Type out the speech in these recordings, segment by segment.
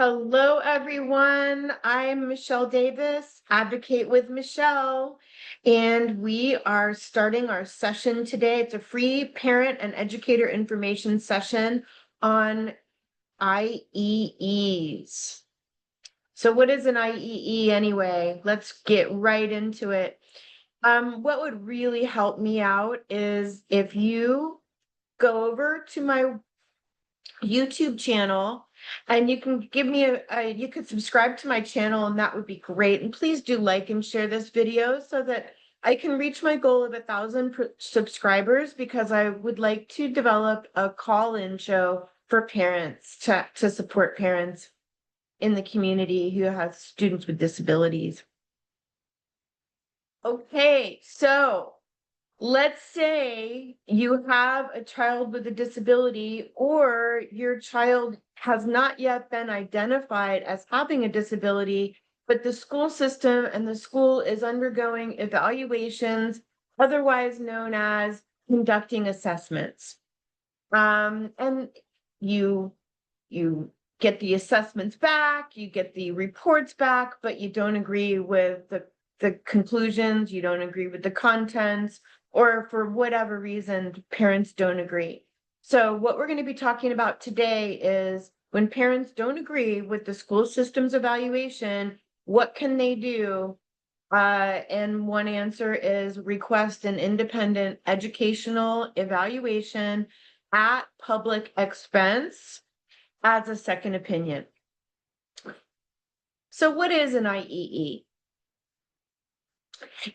Hello, everyone. I'm Michelle Davis, Advocate with Michelle, and we are starting our session today. It's a free parent and educator information session on IEEs. So what is an IEE anyway? Let's get right into it. What would really help me out is if you go over to my YouTube channel and you can give me you could subscribe to my channel, and that would be great. And please do like and share this video so that I can reach my goal of 1,000 subscribers, because I would like to develop a call-in show for parents to support parents in the community who have students with disabilities. Okay, so let's say you have a child with a disability, or your child has not yet been identified as having a disability, but the school system and the school is undergoing evaluations, otherwise known as conducting assessments. And you get the assessments back, you get the reports back, but you don't agree with the conclusions, you don't agree with the contents, or for whatever reason, parents don't agree. So what we're going to be talking about today is when parents don't agree with the school system's evaluation, what can they do? And one answer is request an independent educational evaluation at public expense as a second opinion. So what is an IEE?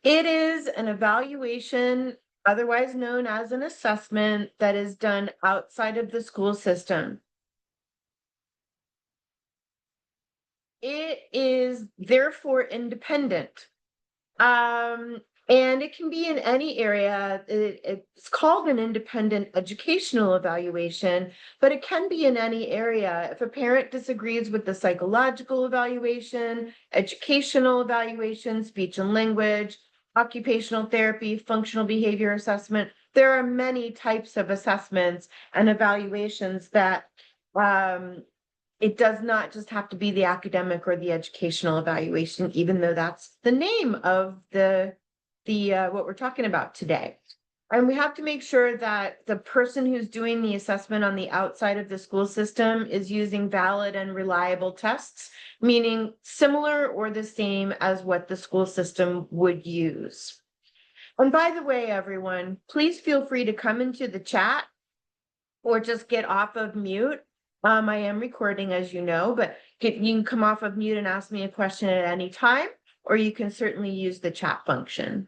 It is an evaluation, otherwise known as an assessment, that is done outside of the school system. It is therefore independent. And it can be in any area. It's called an independent educational evaluation, but it can be in any area. If a parent disagrees with the psychological evaluation, educational evaluation, speech and language, occupational therapy, functional behavior assessment, there are many types of assessments and evaluations that it does not just have to be the academic or the educational evaluation, even though that's the name of the what we're talking about today. And we have to make sure that the person who's doing the assessment on the outside of the school system is using valid and reliable tests, meaning similar or the same as what the school system would use. And by the way, everyone, please feel free to come into the chat or just get off of mute. I am recording, as you know, but you can come off of mute and ask me a question at any time, or you can certainly use the chat function.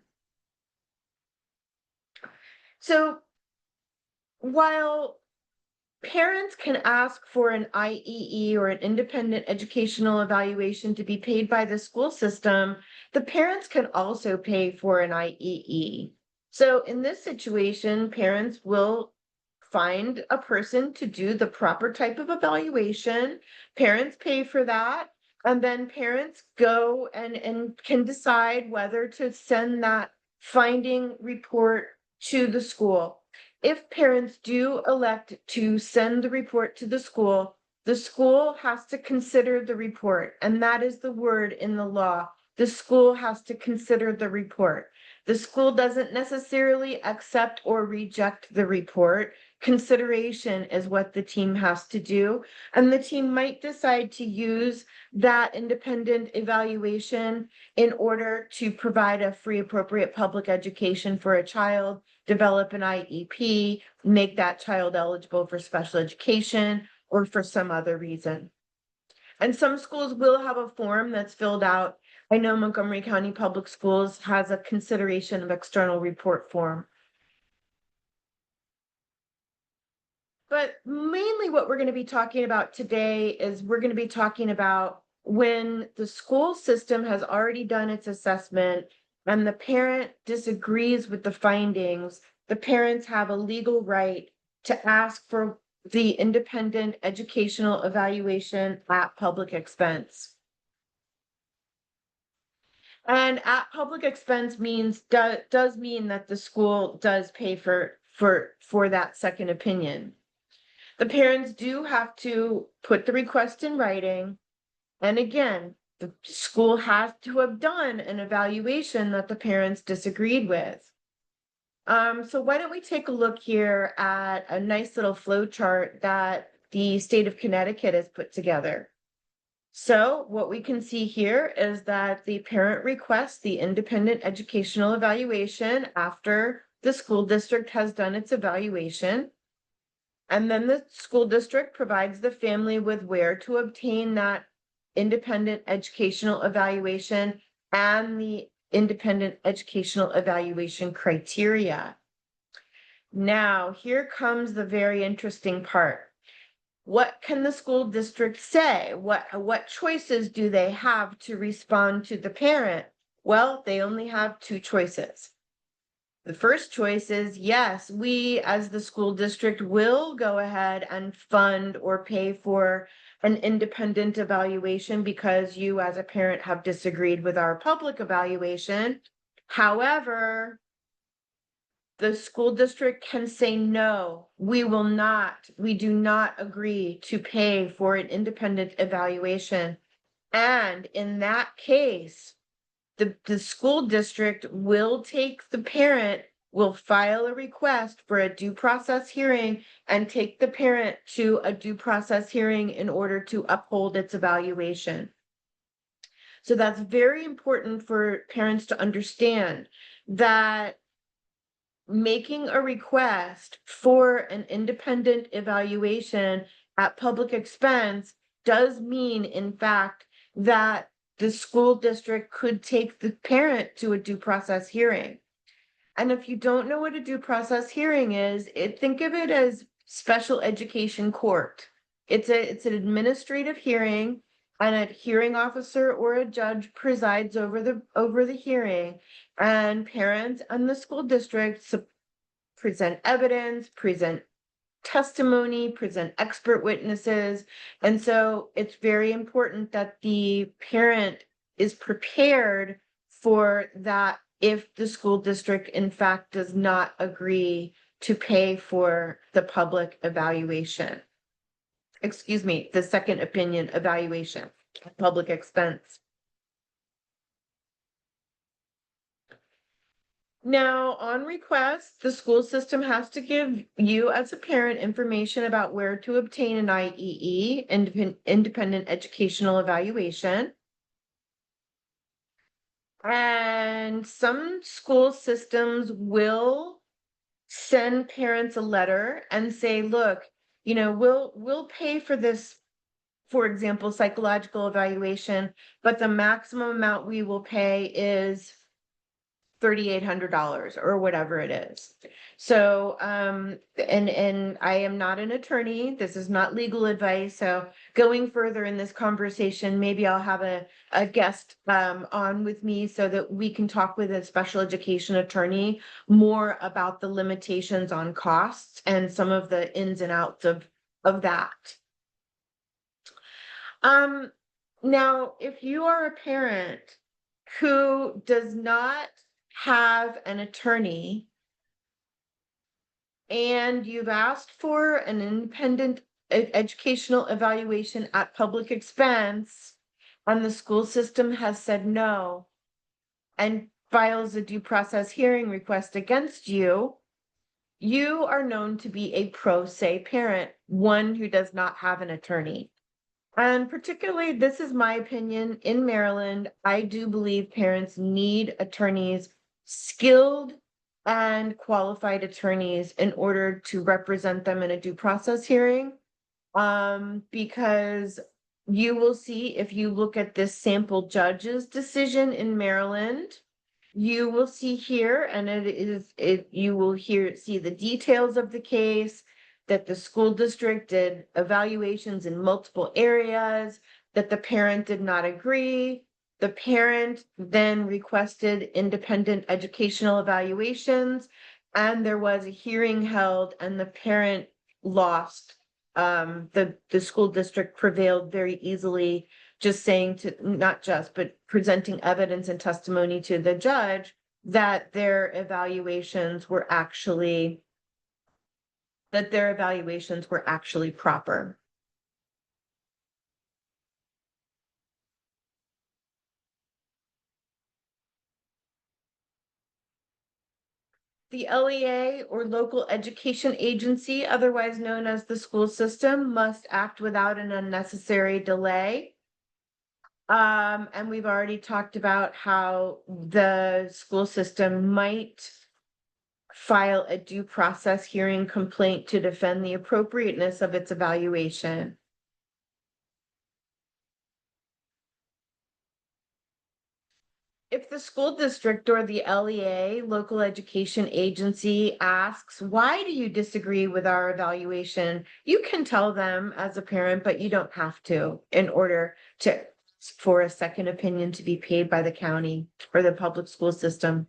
So while parents can ask for an IEE or an independent educational evaluation to be paid by the school system, the parents can also pay for an IEE. So in this situation, parents will find a person to do the proper type of evaluation. Parents pay for that, and then parents go and can decide whether to send that finding report to the school. If parents do elect to send the report to the school has to consider the report, and that is the word in the law. The school has to consider the report. The school doesn't necessarily accept or reject the report. Consideration is what the team has to do, and the team might decide to use that independent evaluation in order to provide a free appropriate public education for a child, develop an IEP, make that child eligible for special education, or for some other reason. And some schools will have a form that's filled out. I know Montgomery County Public Schools has a consideration of external report form. But mainly what we're going to be talking about today is we're going to be talking about when the school system has already done its assessment and the parent disagrees with the findings, the parents have a legal right to ask for the independent educational evaluation at public expense. And at public expense means does mean that the school does pay for that second opinion. The parents do have to put the request in writing, And again, the school has to have done an evaluation that the parents disagreed with. So why don't we take a look here at a nice little flow chart that the state of Connecticut has put together. So what we can see here is that the parent requests the independent educational evaluation after the school district has done its evaluation. And then the school district provides the family with where to obtain that independent educational evaluation and the independent educational evaluation criteria. Now, here comes the very interesting part. What can the school district say? What choices do they have to respond to the parent? Well, they only have two choices. The first choice is yes, we as the school district will go ahead and fund or pay for an independent evaluation because you as a parent have disagreed with our public evaluation. However, the school district can say, no, we do not agree to pay for an independent evaluation. And in that case, the school district will take the parent, will file a request for a due process hearing and take the parent to a due process hearing in order to uphold its evaluation. So that's very important for parents to understand that making a request for an independent evaluation at public expense does mean, in fact, that the school district could take the parent to a due process hearing. And if you don't know what a due process hearing is, think of it as special education court. It's an administrative hearing, and a hearing officer or a judge presides over the hearing, and parents and the school district present evidence, present testimony, present expert witnesses. And so it's very important that the parent is prepared for that if the school district in fact does not agree to pay for the public evaluation. Excuse me, the second opinion evaluation at public expense. Now, on request, the school system has to give you as a parent information about where to obtain an IEE, independent educational evaluation. And some school systems will send parents a letter and say, look, we'll pay for this, for example, psychological evaluation, but the maximum amount we will pay is $3,800 or whatever it is. So, and I am not an attorney. This is not legal advice. So going further in this conversation, maybe I'll have a guest on with me so that we can talk with a special education attorney more about the limitations on costs and some of the ins and outs of that. Now, if you are a parent who does not have an attorney and you've asked for an independent educational evaluation at public expense and the school system has said no and files a due process hearing request against you, you are known to be a pro se parent, one who does not have an attorney. And particularly, this is my opinion, in Maryland, I do believe parents need attorneys, skilled and qualified attorneys, in order to represent them in a due process hearing. Because you will see, if you look at this sample judge's decision in Maryland, you will see here, and you will see the details of the case, that the school district did evaluations in multiple areas, that the parent did not agree. The parent then requested independent educational evaluations, and there was a hearing held, and the parent lost. The school district prevailed very easily, just saying but presenting evidence and testimony to the judge that their evaluations were actually proper. The LEA or local education agency, otherwise known as the school system, must act without an unnecessary delay. And we've already talked about how the school system might file a due process hearing complaint to defend the appropriateness of its evaluation. If the school district or the LEA, local education agency, asks, why do you disagree with our evaluation? You can tell them as a parent, but you don't have to in order to for a second opinion to be paid by the county or the public school system.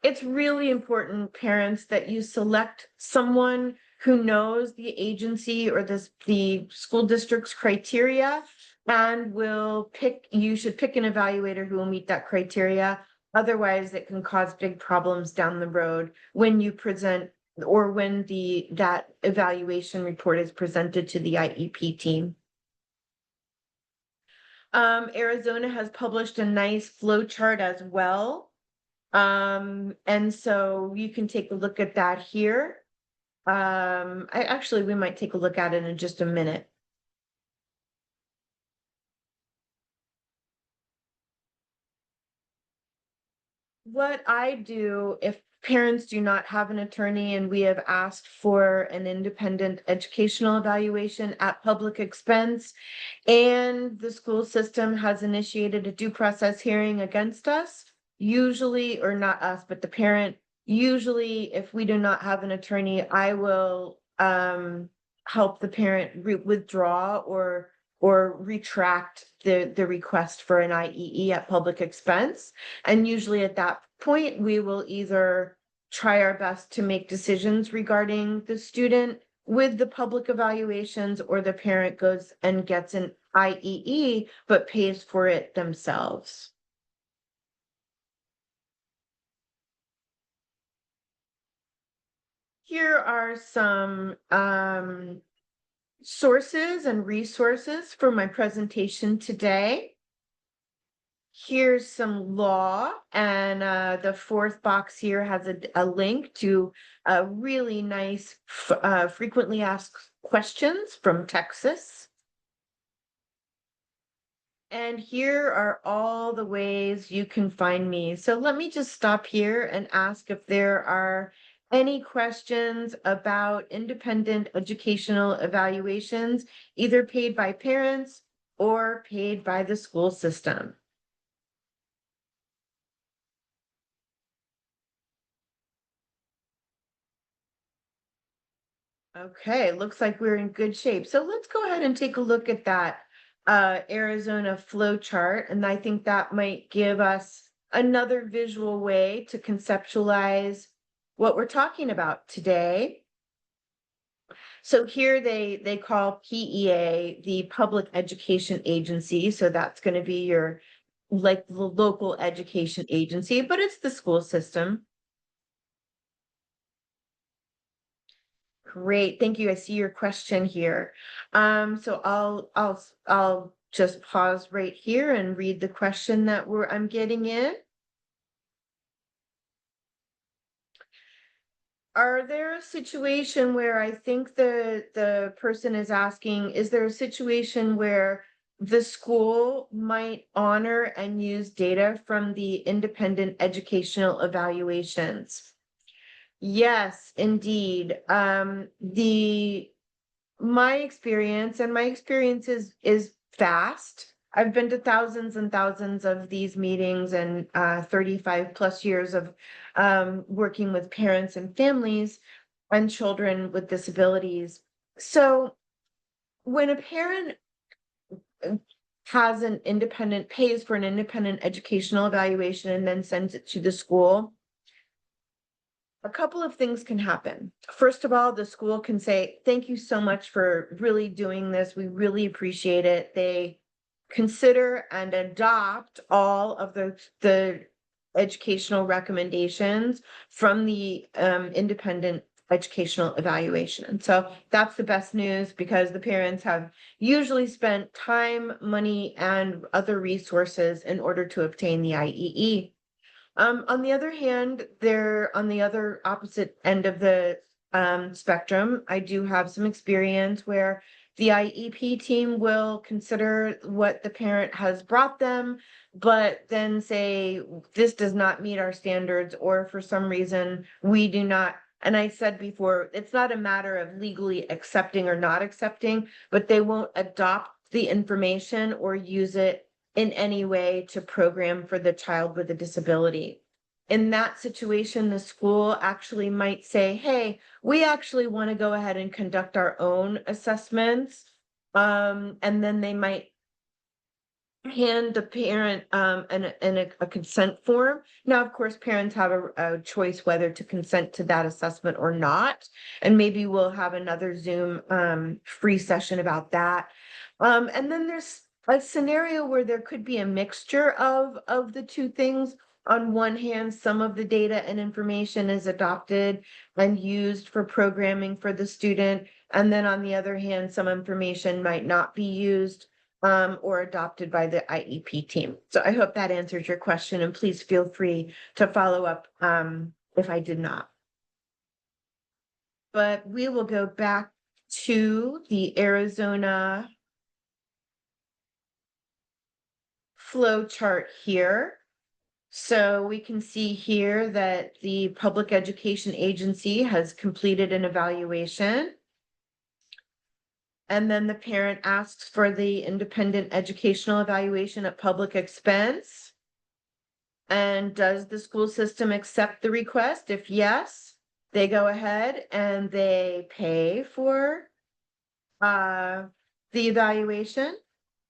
It's really important, parents, that you select someone who knows the agency or the school district's criteria and you should pick an evaluator who will meet that criteria. Otherwise, it can cause big problems down the road when you present or when that evaluation report is presented to the IEP team. Arizona has published a nice flow chart as well. And so you can take a look at that here. We might take a look at it in just a minute. What I do if parents do not have an attorney and we have asked for an independent educational evaluation at public expense and the school system has initiated a due process hearing against us, usually, or not us, but the parent, usually if we do not have an attorney, I will help the parent withdraw or retract the request for an IEE at public expense. And usually at that point, we will either try our best to make decisions regarding the student with the public evaluations, or the parent goes and gets an IEE, but pays for it themselves. Here are some sources and resources for my presentation today. Here's some law, and the fourth box here has a link to a really nice frequently asked questions from Texas. And here are all the ways you can find me. So let me just stop here and ask if there are any questions about independent educational evaluations, either paid by parents or paid by the school system. Okay, looks like we're in good shape. So let's go ahead and take a look at that Arizona flow chart. And I think that might give us another visual way to conceptualize what we're talking about today. So here they call PEA the Public Education Agency. So that's going to be your like the local education agency, but it's the school system. Great, thank you. I see your question here. So I'll just pause right here and read the question that I'm getting in. Are there a situation where I think the person is asking, is there a situation where the school might honor and use data from the independent educational evaluations? Yes, indeed. My experience, and my experience is vast. I've been to thousands and thousands of these meetings and 35 plus years of working with parents and families and children with disabilities. So when a parent has an independent, pays for an independent educational evaluation and then sends it to the school, a couple of things can happen. First of all, the school can say, thank you so much for really doing this. We really appreciate it. They consider and adopt all of the educational recommendations from the independent educational evaluation. So that's the best news, because the parents have usually spent time, money, and other resources in order to obtain the IEE. On the other hand, they're on the other opposite end of the spectrum. I do have some experience where the IEP team will consider what the parent has brought them, but then say, this does not meet our standards, or for some reason, we do not. And I said before, it's not a matter of legally accepting or not accepting, but they won't adopt the information or use it in any way to program for the child with a disability. In that situation, the school actually might say, hey, we actually want to go ahead and conduct our own assessments. And then they might hand the parent a consent form. Now, of course, parents have a choice whether to consent to that assessment or not. And maybe we'll have another Zoom free session about that. And then there's a scenario where there could be a mixture of the two things. On one hand, some of the data and information is adopted and used for programming for the student. And then on the other hand, some information might not be used or adopted by the IEP team. So I hope that answers your question, and please feel free to follow up if I did not. But we will go back to the Arizona flow chart here. So we can see here that the Public Education Agency has completed an evaluation. And then the parent asks for the independent educational evaluation at public expense. And does the school system accept the request? If yes, they go ahead and they pay for the evaluation,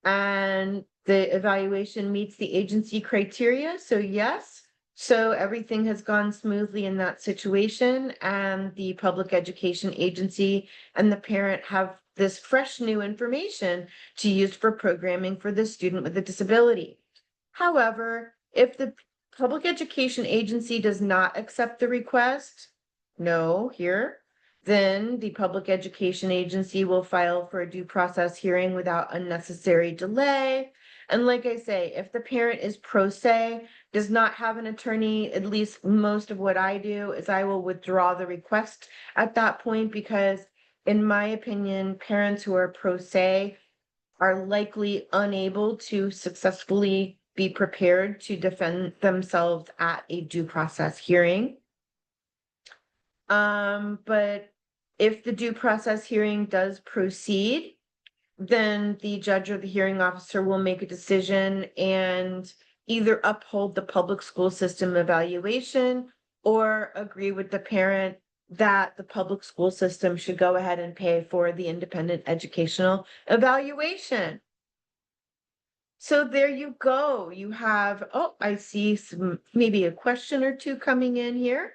and the evaluation meets the agency criteria. So yes, so everything has gone smoothly in that situation, and the public education agency and the parent have this fresh new information to use for programming for the student with a disability. However, if the public education agency does not accept the request, no, here, then the public education agency will file for a due process hearing without unnecessary delay. And like I say, if the parent is pro se, does not have an attorney, at least most of what I do is I will withdraw the request at that point, because in my opinion, parents who are pro se are likely unable to successfully be prepared to defend themselves at a due process hearing. But if the due process hearing does proceed, then the judge or the hearing officer will make a decision and either uphold the public school system evaluation or agree with the parent that the public school system should go ahead and pay for the independent educational evaluation. So there you go. You have, oh, I see some, maybe a question or two coming in here.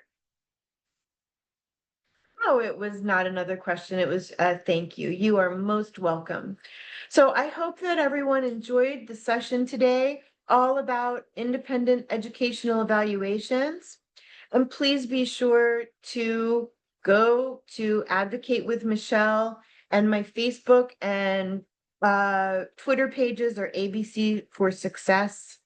Oh, it was not another question. It was a thank you. You are most welcome. So I hope that everyone enjoyed the session today, all about independent educational evaluations. And please be sure to go to Advocate with Michelle, and my Facebook and Twitter pages are ABC for Success,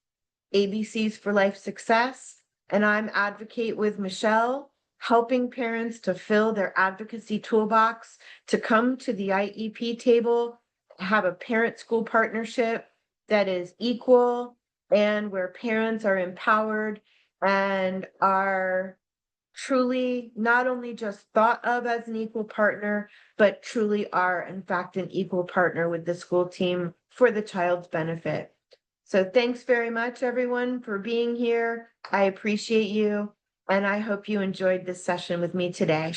ABCs for Life Success. And I'm Advocate with Michelle, helping parents to fill their advocacy toolbox to come to the IEP table, have a parent-school partnership that is equal and where parents are empowered and are truly not only just thought of as an equal partner, but truly are in fact an equal partner with the school team for the child's benefit. So thanks very much, everyone, for being here. I appreciate you, and I hope you enjoyed this session with me today.